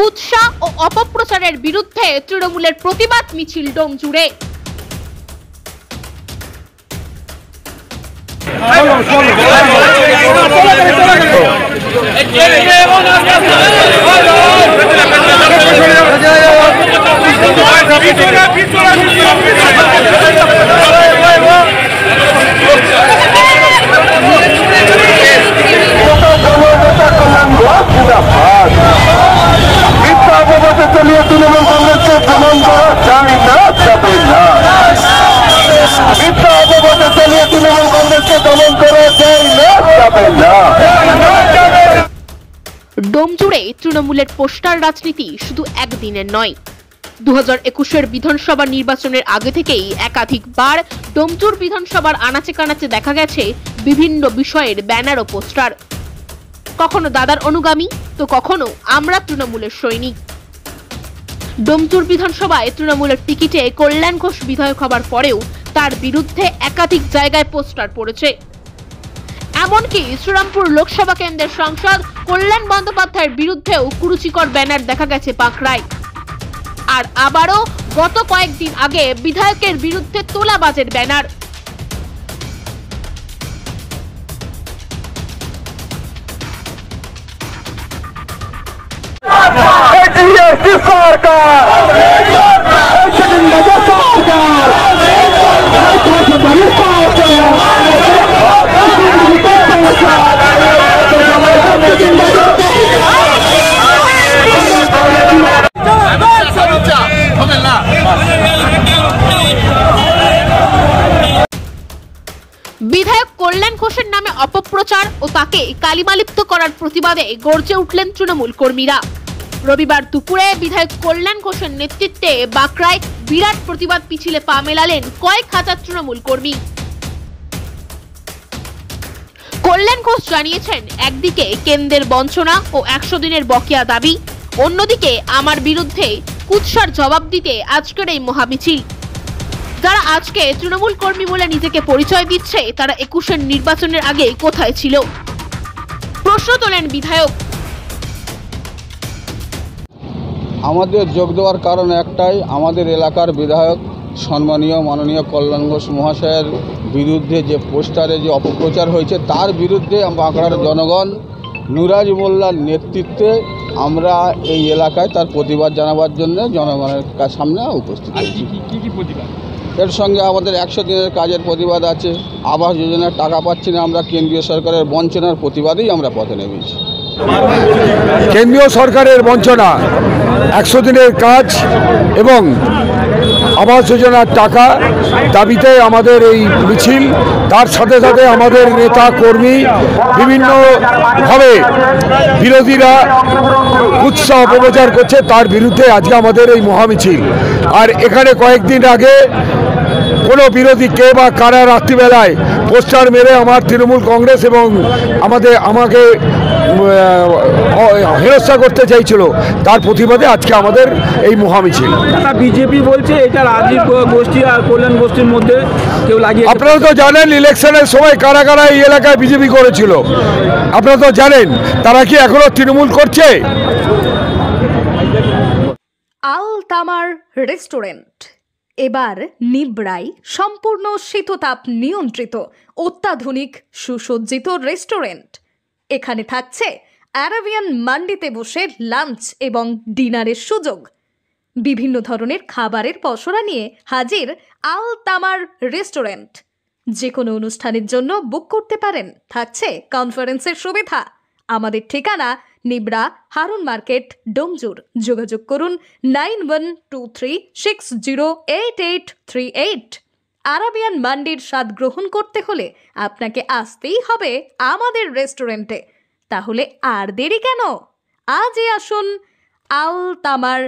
কুৎসা ও অপপ্রচারের বিরুদ্ধে তৃণমূলের প্রতিবাদ মিছিল ডোম জুড়ে। ডোমজুড়ে তৃণমূলের পোস্টার রাজনীতি শুধু একদিনের নয়। 2021-এর বিধানসভা নির্বাচনের আগে থেকেই একাধিকবার ডোমজুর বিধানসভার আনাচে কানাচে দেখা গেছে বিভিন্ন বিষয়ের ব্যানার ও পোস্টার। কখনো দাদার অনুগামী তো কখনো আমরা তৃণমূলের সৈনিক। ডোমজুর বিধানসভায় তৃণমূলের টিকিটে কল্যাণ ঘোষ বিধায়ক হবার পরেও তার বিরুদ্ধে একাধিক জায়গায় পোস্টার পড়েছে। এমনকি শ্রীরামপুর লোকসভা কেন্দ্রের সাংসদ কল্যাণ বন্দ্যোপাধ্যায়ের বিরুদ্ধেও কুরুচিকর ব্যানার দেখা গেছে পাঁকড়ায়। আর আবারও গত কয়েকদিন আগে বিধায়কের বিরুদ্ধে তোলাবাজের ব্যানার। বিধায়ক কল্যাণ ঘোষের নামে অপপ্রচার ও তাকে কালিমালিপ্ত করার প্রতিবাদে গর্জে উঠলেন তৃণমূল কর্মীরা। রবিবার দুপুরে বিধায়ক কল্যাণ ঘোষের নেতৃত্বে বাঁকড়ায় বিরাট প্রতিবাদ মিছিলে পা মেলালেন কয়েক হাজার তৃণমূল কর্মী। কল্যাণ ঘোষ জানিয়েছেন, একদিকে কেন্দ্রের বঞ্চনা ও 100 দিনের বকেয়া দাবি, অন্যদিকে আমার বিরুদ্ধে কুৎসার জবাব দিতে আজকের এই মহামিছিল। যারা আজকে তৃণমূল কর্মী বলে নিজেকে পরিচয় দিচ্ছে তারা 21-এর নির্বাচনের আগে কোথায় ছিল? প্রশ্ন তোলেন বিধায়ক। আমাদের যোগ দেওয়ার কারণ একটাই, আমাদের এলাকার বিধায়ক সম্মানীয় মাননীয় কল্যাণ ঘোষ মহাশয়ের বিরুদ্ধে যে পোস্টারে যে অপপ্রচার হয়েছে তার বিরুদ্ধে বাঁকড়ার জনগণ নুরাজ মোল্লার নেতৃত্বে আমরা এই এলাকায় তার প্রতিবাদ জানাবার জন্য জনগণের সামনে উপস্থিত হয়েছি। কি প্রতিবাদ? এর সঙ্গে আমাদের 100 দিনের কাজের প্রতিবাদ আছে, আবাস যোজনার টাকা পাচ্ছি না আমরা, কেন্দ্রীয় সরকারের বঞ্চনার প্রতিবাদেই আমরা পথে নেমেছি। কেন্দ্রীয় সরকারের বঞ্চনা, 100 দিনের কাজ এবং আবাস যোজনার টাকা দাবিতে আমাদের এই মিছিল। তার সাথে সাথে আমাদের নেতা কর্মী বিভিন্নভাবে বিরোধীরা কুৎসা অপপ্রচার করছে, তার বিরুদ্ধে আজকে আমাদের এই মহামিছিল। আর এখানে কয়েকদিন আগে কোনো বিরোধী কে বা কারা রাত্রিবেলায় পোস্টার মেরে আমার তৃণমূল কংগ্রেস এবং আমাকে হেরস্তা করতে চাইছিল, তার প্রতিবাদে আজকে আমাদের এই মহামিছিল। বিজেপি বলছে এটা রাজীব গোষ্ঠী আর কল্যাণ গোষ্ঠীর মধ্যে কেউ লাগিয়ে। আপনারা তো জানেন ইলেকশনের সময় কারা কারা এই এলাকায় বিজেপি করেছিল, আপনারা তো জানেন। তারা কি এখনো তৃণমূল করছে? আল তামার রেস্টুরেন্ট এবার নিবড়াই সম্পূর্ণ শীততাপ নিয়ন্ত্রিত অত্যাধুনিক সুসজ্জিত রেস্টুরেন্ট। এখানে থাকছে আরাবিয়ান মান্ডিতে বসে লাঞ্চ এবং ডিনারের সুযোগ। বিভিন্ন ধরনের খাবারের পসরা নিয়ে হাজির আল তামার রেস্টুরেন্ট। যে কোনো অনুষ্ঠানের জন্য বুক করতে পারেন, থাকছে কনফারেন্সের সুবিধা। আমাদের ঠিকানা নিবড়া হারুন মার্কেট, ডোমজুর। যোগাযোগ করুন 9123608838। আরাবিয়ান মান্ডির স্বাদ গ্রহণ করতে হলে আপনাকে আসতেই হবে আমাদের রেস্টুরেন্টে। তাহলে আর দেরি কেন? আজই আসুন আল তামার।